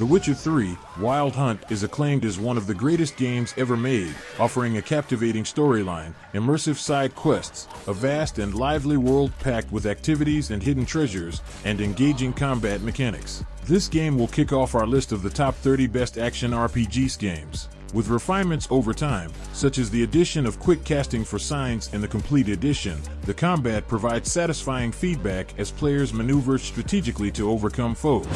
The Witcher 3: Wild Hunt is acclaimed as one of the greatest games ever made, offering a captivating storyline, immersive side quests, a vast and lively world packed with activities and hidden treasures, and engaging combat mechanics. This game will kick off our list of the top 30 best action RPG games. With refinements over time, such as the addition of quick casting for signs in the complete edition, the combat provides satisfying feedback as players maneuver strategically to overcome foes.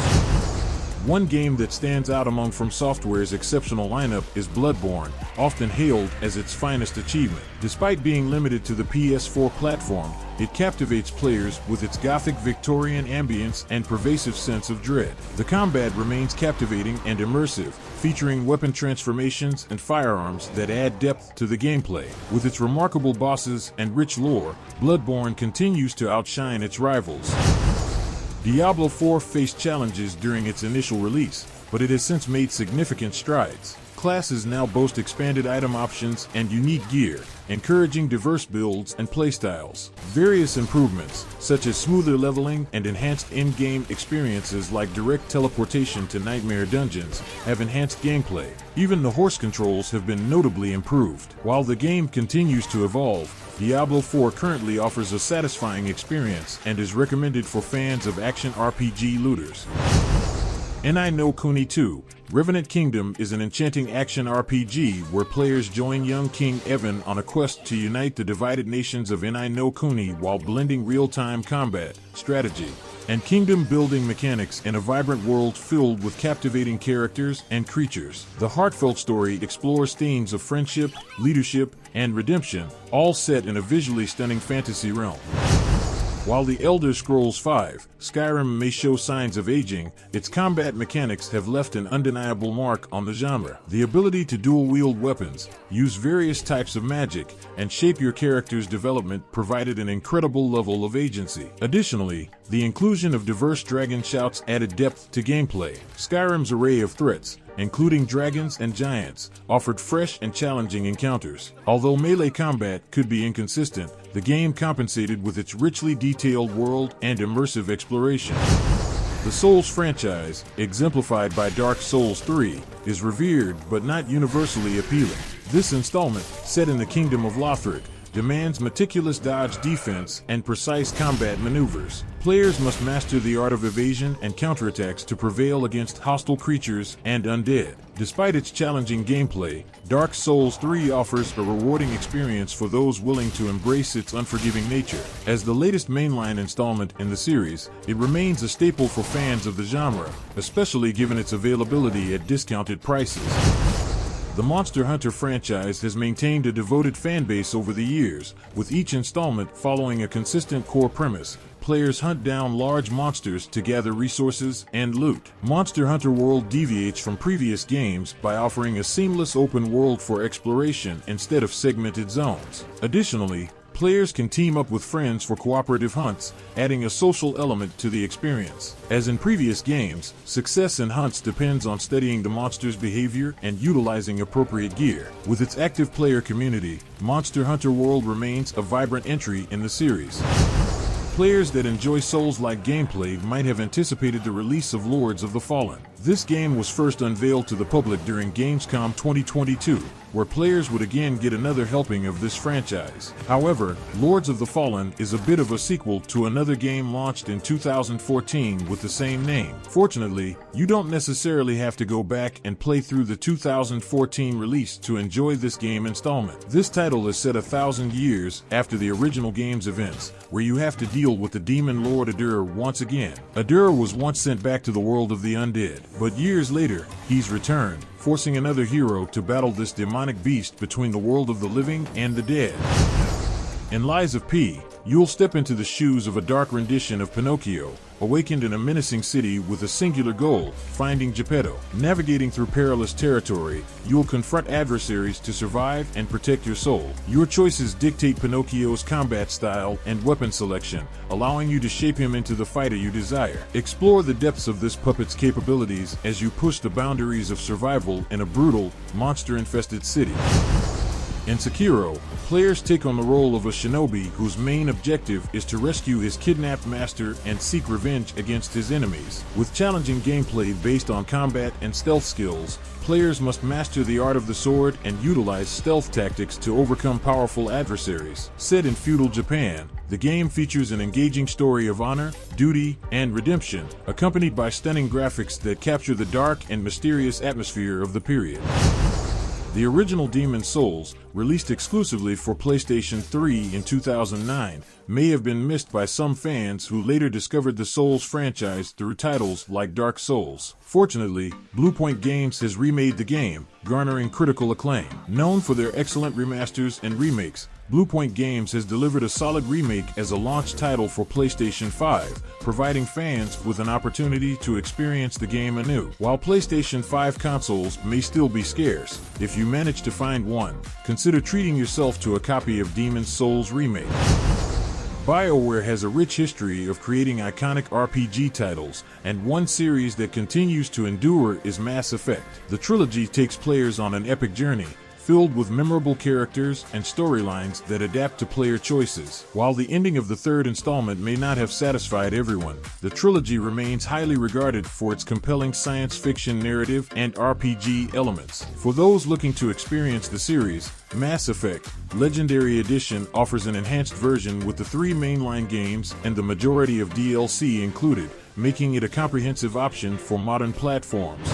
One game that stands out among From Software's exceptional lineup is Bloodborne, often hailed as its finest achievement. Despite being limited to the PS4 platform, it captivates players with its gothic Victorian ambience and pervasive sense of dread. The combat remains captivating and immersive, featuring weapon transformations and firearms that add depth to the gameplay. With its remarkable bosses and rich lore, Bloodborne continues to outshine its rivals. Diablo 4 faced challenges during its initial release, but it has since made significant strides. Classes now boast expanded item options and unique gear, encouraging diverse builds and playstyles. Various improvements, such as smoother leveling and enhanced in-game experiences like direct teleportation to nightmare dungeons, have enhanced gameplay. Even the horse controls have been notably improved. While the game continues to evolve, Diablo 4 currently offers a satisfying experience and is recommended for fans of action RPG looters. KUNI 2: Revenant Kingdom is an enchanting action RPG where players join young King Evan on a quest to unite the divided nations of KUNI while blending real-time combat, strategy, and kingdom-building mechanics in a vibrant world filled with captivating characters and creatures. The heartfelt story explores themes of friendship, leadership, and redemption, all set in a visually stunning fantasy realm. While The Elder Scrolls V: Skyrim may show signs of aging, its combat mechanics have left an undeniable mark on the genre. The ability to dual-wield weapons, use various types of magic, and shape your character's development provided an incredible level of agency. Additionally, the inclusion of diverse dragon shouts added depth to gameplay. Skyrim's array of threats, including dragons and giants, offered fresh and challenging encounters. Although melee combat could be inconsistent, the game compensated with its richly detailed world and immersive exploration. The Souls franchise, exemplified by Dark Souls 3, is revered but not universally appealing. This installment, set in the Kingdom of Lothric, demands meticulous dodge defense and precise combat maneuvers. Players must master the art of evasion and counterattacks to prevail against hostile creatures and undead. Despite its challenging gameplay, Dark Souls 3 offers a rewarding experience for those willing to embrace its unforgiving nature. As the latest mainline installment in the series, it remains a staple for fans of the genre, especially given its availability at discounted prices. The Monster Hunter franchise has maintained a devoted fanbase over the years, with each installment following a consistent core premise. Players hunt down large monsters to gather resources and loot. Monster Hunter World deviates from previous games by offering a seamless open world for exploration instead of segmented zones. Additionally, players can team up with friends for cooperative hunts, adding a social element to the experience. As in previous games, success in hunts depends on studying the monster's behavior and utilizing appropriate gear. With its active player community, Monster Hunter World remains a vibrant entry in the series. Players that enjoy Souls-like gameplay might have anticipated the release of Lords of the Fallen. This game was first unveiled to the public during Gamescom 2022, where players would again get another helping of this franchise. However, Lords of the Fallen is a bit of a sequel to another game launched in 2014 with the same name. Fortunately, you don't necessarily have to go back and play through the 2014 release to enjoy this game installment. This title is set 1,000 years after the original game's events, where you have to deal with the demon Lord Adur once again. Adur was once sent back to the world of the undead, but years later, he's returned, forcing another hero to battle this demonic beast between the world of the living and the dead. In Lies of P, you'll step into the shoes of a dark rendition of Pinocchio, awakened in a menacing city with a singular goal, finding Geppetto. Navigating through perilous territory, you'll confront adversaries to survive and protect your soul. Your choices dictate Pinocchio's combat style and weapon selection, allowing you to shape him into the fighter you desire. Explore the depths of this puppet's capabilities as you push the boundaries of survival in a brutal, monster-infested city. In Sekiro, players take on the role of a shinobi whose main objective is to rescue his kidnapped master and seek revenge against his enemies. With challenging gameplay based on combat and stealth skills, players must master the art of the sword and utilize stealth tactics to overcome powerful adversaries. Set in feudal Japan, the game features an engaging story of honor, duty, and redemption, accompanied by stunning graphics that capture the dark and mysterious atmosphere of the period. The original Demon's Souls, released exclusively for PlayStation 3 in 2009, may have been missed by some fans who later discovered the Souls franchise through titles like Dark Souls. Fortunately, Bluepoint Games has remade the game, garnering critical acclaim. Known for their excellent remasters and remakes, Bluepoint Games has delivered a solid remake as a launch title for PlayStation 5, providing fans with an opportunity to experience the game anew. While PlayStation 5 consoles may still be scarce, if you manage to find one, consider treating yourself to a copy of Demon's Souls Remake. BioWare has a rich history of creating iconic RPG titles, and one series that continues to endure is Mass Effect. The trilogy takes players on an epic journey, filled with memorable characters and storylines that adapt to player choices. While the ending of the third installment may not have satisfied everyone, the trilogy remains highly regarded for its compelling science fiction narrative and RPG elements. For those looking to experience the series, Mass Effect Legendary Edition offers an enhanced version with the 3 mainline games and the majority of DLC included, making it a comprehensive option for modern platforms.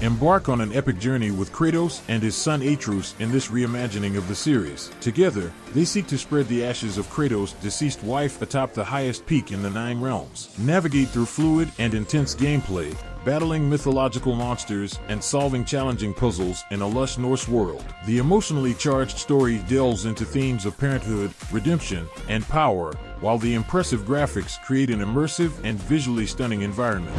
Embark on an epic journey with Kratos and his son Atreus in this reimagining of the series. Together, they seek to spread the ashes of Kratos' deceased wife atop the highest peak in the 9 realms. Navigate through fluid and intense gameplay, battling mythological monsters and solving challenging puzzles in a lush Norse world. The emotionally charged story delves into themes of parenthood, redemption, and power, while the impressive graphics create an immersive and visually stunning environment.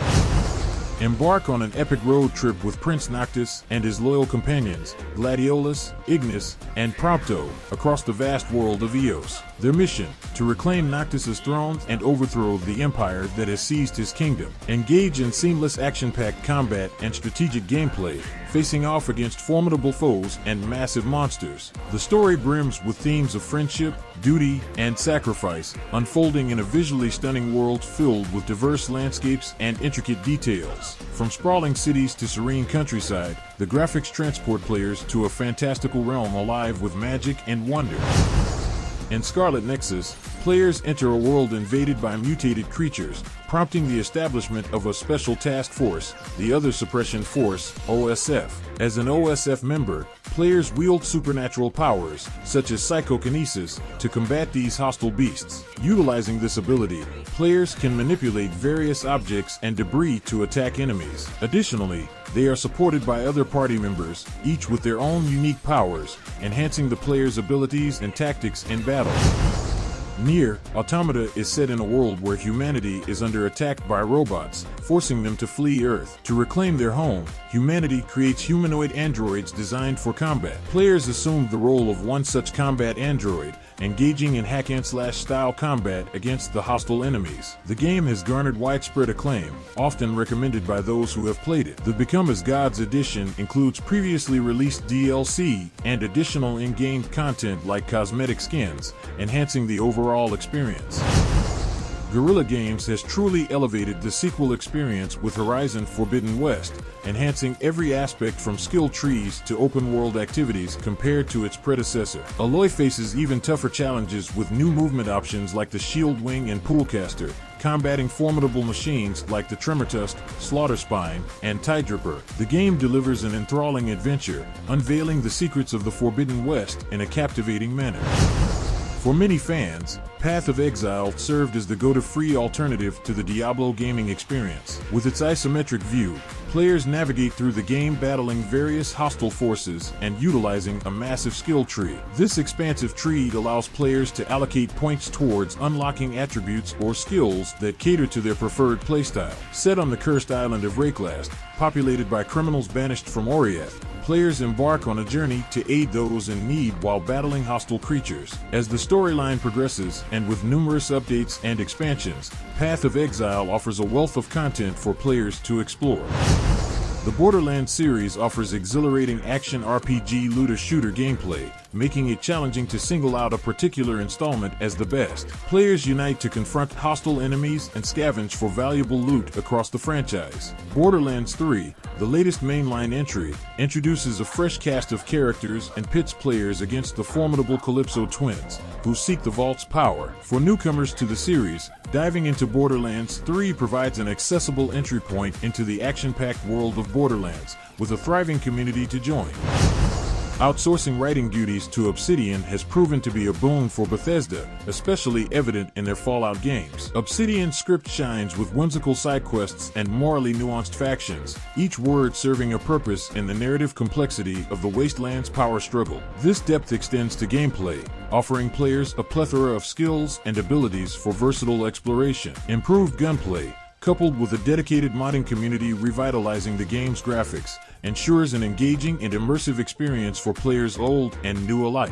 Embark on an epic road trip with Prince Noctis and his loyal companions, Gladiolus, Ignis, and Prompto, across the vast world of Eos. Their mission, to reclaim Noctis's throne and overthrow the empire that has seized his kingdom. Engage in seamless action-packed combat and strategic gameplay, facing off against formidable foes and massive monsters. The story brims with themes of friendship, duty, and sacrifice, unfolding in a visually stunning world filled with diverse landscapes and intricate details. From sprawling cities to serene countryside, the graphics transport players to a fantastical realm alive with magic and wonder. In Scarlet Nexus, players enter a world invaded by mutated creatures, prompting the establishment of a special task force, the Other Suppression Force, OSF. As an OSF member, players wield supernatural powers, such as psychokinesis, to combat these hostile beasts. Utilizing this ability, players can manipulate various objects and debris to attack enemies. Additionally, they are supported by other party members, each with their own unique powers, enhancing the player's abilities and tactics in battle. NIER, Automata is set in a world where humanity is under attack by robots, forcing them to flee Earth. To reclaim their home, humanity creates humanoid androids designed for combat. Players assume the role of one such combat android, engaging in hack-and-slash style combat against the hostile enemies. The game has garnered widespread acclaim, often recommended by those who have played it. The Become as Gods edition includes previously released DLC and additional in-game content like cosmetic skins, enhancing the overall experience. Guerrilla Games has truly elevated the sequel experience with Horizon Forbidden West, enhancing every aspect from skill trees to open-world activities compared to its predecessor. Aloy faces even tougher challenges with new movement options like the Shield Wing and Poolcaster, combating formidable machines like the Tremortusk, Slaughterspine, and Tidripper. The game delivers an enthralling adventure, unveiling the secrets of the Forbidden West in a captivating manner. For many fans, Path of Exile served as the go-to-free alternative to the Diablo gaming experience. With its isometric view, players navigate through the game battling various hostile forces and utilizing a massive skill tree. This expansive tree allows players to allocate points towards unlocking attributes or skills that cater to their preferred playstyle. Set on the cursed island of Rayclast, populated by criminals banished from Oriath, players embark on a journey to aid those in need while battling hostile creatures. As the storyline progresses, and with numerous updates and expansions, Path of Exile offers a wealth of content for players to explore. The Borderlands series offers exhilarating action RPG looter-shooter gameplay, making it challenging to single out a particular installment as the best. Players unite to confront hostile enemies and scavenge for valuable loot across the franchise. Borderlands 3, the latest mainline entry, introduces a fresh cast of characters and pits players against the formidable Calypso twins, who seek the vault's power. For newcomers to the series, diving into Borderlands 3 provides an accessible entry point into the action-packed world of Borderlands, with a thriving community to join. Outsourcing writing duties to Obsidian has proven to be a boon for Bethesda, especially evident in their Fallout games. Obsidian's script shines with whimsical side quests and morally nuanced factions, each word serving a purpose in the narrative complexity of the Wasteland's power struggle. This depth extends to gameplay, offering players a plethora of skills and abilities for versatile exploration. Improved gunplay, coupled with a dedicated modding community revitalizing the game's graphics, ensures an engaging and immersive experience for players old and new alike.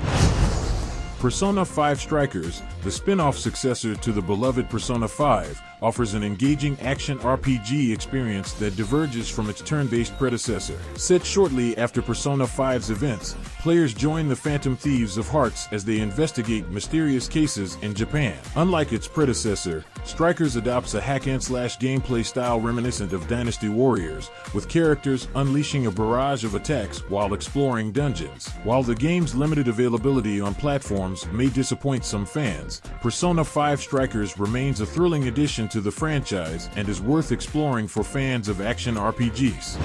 Persona 5 Strikers, the spin-off successor to the beloved Persona 5, offers an engaging action RPG experience that diverges from its turn-based predecessor. Set shortly after Persona 5's events, players join the Phantom Thieves of Hearts as they investigate mysterious cases in Japan. Unlike its predecessor, Strikers adopts a hack-and-slash gameplay style reminiscent of Dynasty Warriors, with characters unleashing a barrage of attacks while exploring dungeons. While the game's limited availability on platforms may disappoint some fans, Persona 5 Strikers remains a thrilling addition to the franchise and is worth exploring for fans of action RPGs.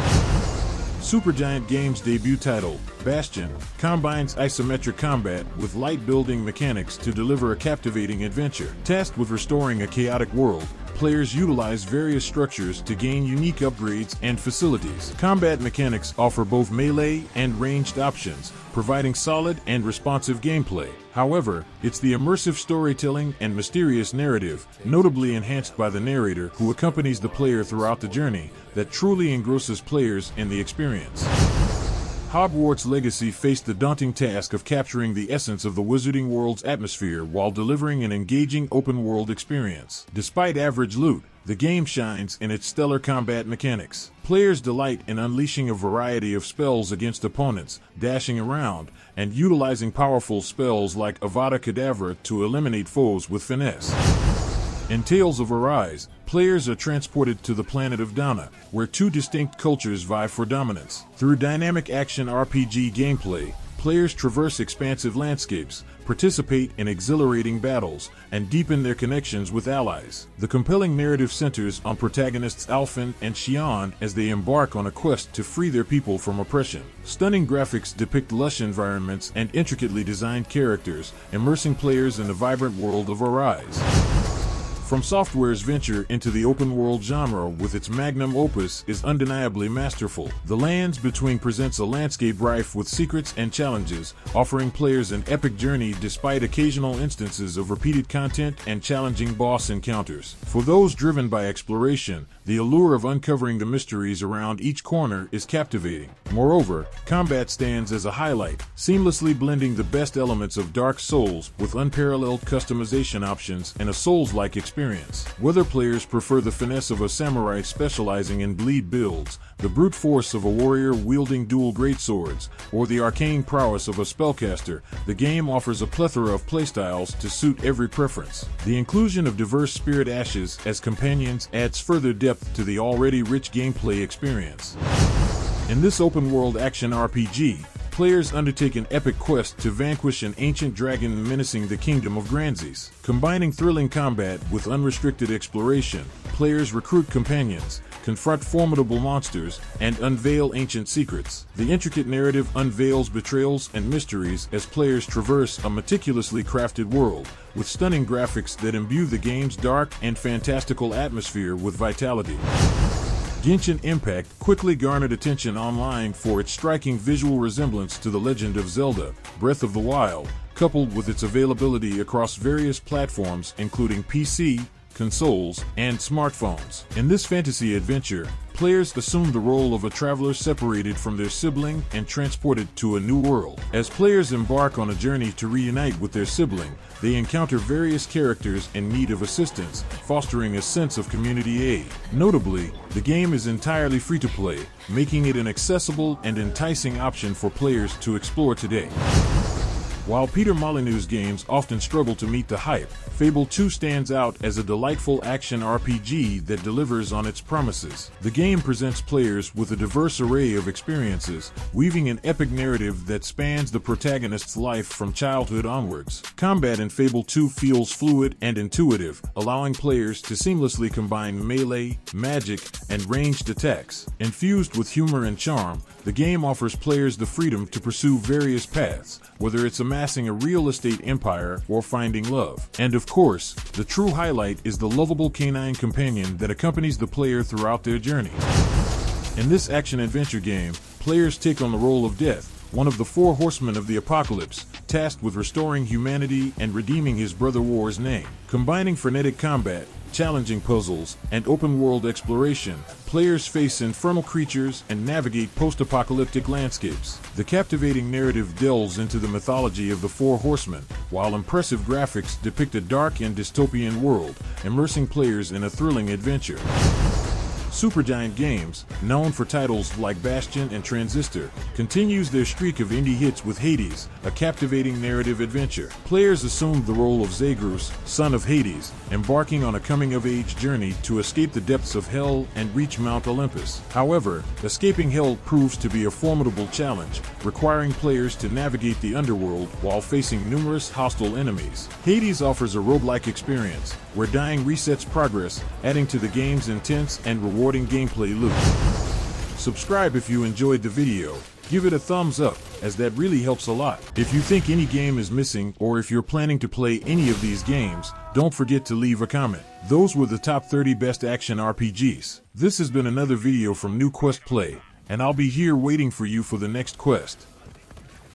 Supergiant Games' debut title, Bastion, combines isometric combat with light building mechanics to deliver a captivating adventure. Tasked with restoring a chaotic world, players utilize various structures to gain unique upgrades and facilities. Combat mechanics offer both melee and ranged options, providing solid and responsive gameplay. However, it's the immersive storytelling and mysterious narrative, notably enhanced by the narrator who accompanies the player throughout the journey, that truly engrosses players in the experience. Hogwarts Legacy faced the daunting task of capturing the essence of the Wizarding World's atmosphere while delivering an engaging open-world experience. Despite average loot, the game shines in its stellar combat mechanics. Players delight in unleashing a variety of spells against opponents, dashing around, and utilizing powerful spells like Avada Kedavra to eliminate foes with finesse. In Tales of Arise, players are transported to the planet of Dana, where two distinct cultures vie for dominance. Through dynamic action RPG gameplay, players traverse expansive landscapes, participate in exhilarating battles, and deepen their connections with allies. The compelling narrative centers on protagonists Alphen and Xion as they embark on a quest to free their people from oppression. Stunning graphics depict lush environments and intricately designed characters, immersing players in the vibrant world of Arise. From Software's venture into the open-world genre with its magnum opus is undeniably masterful. The Lands Between presents a landscape rife with secrets and challenges, offering players an epic journey despite occasional instances of repeated content and challenging boss encounters. For those driven by exploration, the allure of uncovering the mysteries around each corner is captivating. Moreover, combat stands as a highlight, seamlessly blending the best elements of Dark Souls with unparalleled customization options and a Souls-like experience. Whether players prefer the finesse of a samurai specializing in bleed builds, the brute force of a warrior wielding dual greatswords, or the arcane prowess of a spellcaster, the game offers a plethora of playstyles to suit every preference. The inclusion of diverse spirit ashes as companions adds further depth to the already rich gameplay experience. In this open-world action RPG, players undertake an epic quest to vanquish an ancient dragon menacing the kingdom of Granzes. Combining thrilling combat with unrestricted exploration, players recruit companions, confront formidable monsters, and unveil ancient secrets. The intricate narrative unveils betrayals and mysteries as players traverse a meticulously crafted world, with stunning graphics that imbue the game's dark and fantastical atmosphere with vitality. Genshin Impact quickly garnered attention online for its striking visual resemblance to The Legend of Zelda: Breath of the Wild, coupled with its availability across various platforms including PC, consoles, and smartphones. In this fantasy adventure, players assume the role of a traveler separated from their sibling and transported to a new world. As players embark on a journey to reunite with their sibling, they encounter various characters in need of assistance, fostering a sense of community aid. Notably, the game is entirely free-to-play, making it an accessible and enticing option for players to explore today. While Peter Molyneux's games often struggle to meet the hype, Fable 2 stands out as a delightful action RPG that delivers on its promises. The game presents players with a diverse array of experiences, weaving an epic narrative that spans the protagonist's life from childhood onwards. Combat in Fable 2 feels fluid and intuitive, allowing players to seamlessly combine melee, magic, and ranged attacks. Infused with humor and charm, the game offers players the freedom to pursue various paths, whether it's amassing a real estate empire or finding love. And of course, the true highlight is the lovable canine companion that accompanies the player throughout their journey. In this action-adventure game, players take on the role of Death, one of the four horsemen of the apocalypse, tasked with restoring humanity and redeeming his brother War's name. Combining frenetic combat, challenging puzzles, and open-world exploration, players face infernal creatures and navigate post-apocalyptic landscapes. The captivating narrative delves into the mythology of the Four Horsemen, while impressive graphics depict a dark and dystopian world, immersing players in a thrilling adventure. Supergiant Games, known for titles like Bastion and Transistor, continues their streak of indie hits with Hades, a captivating narrative adventure. Players assume the role of Zagreus, son of Hades, embarking on a coming-of-age journey to escape the depths of hell and reach Mount Olympus. However, escaping hell proves to be a formidable challenge, requiring players to navigate the underworld while facing numerous hostile enemies. Hades offers a roguelike experience, where dying resets progress, adding to the game's intense and rewarding gameplay loop. Subscribe if you enjoyed the video. Give it a thumbs up, as that really helps a lot. If you think any game is missing, or if you're planning to play any of these games, don't forget to leave a comment. Those were the top 30 best action RPGs. This has been another video from New Quest Play, and I'll be here waiting for you for the next quest.